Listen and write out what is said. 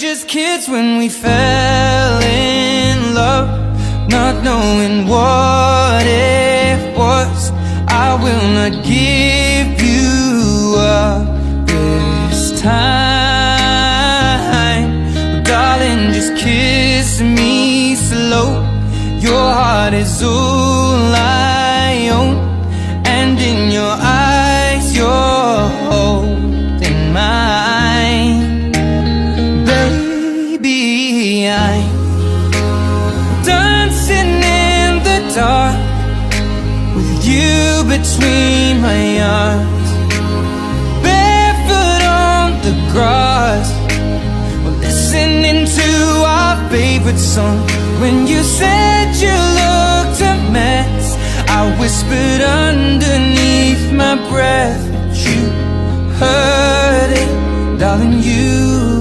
just kids when we fell in love, not knowing what it was. I will not give you up this time. Oh, darling, just kiss me slow. Your heart is all I own, and in your eyes you're holding mine. Baby, I'm dancing in the dark with you between my arms, barefoot on the grass. We're listening to our favorite song. When you said you looked a mess, I whispered underneath my breath, but you heard it, darling, you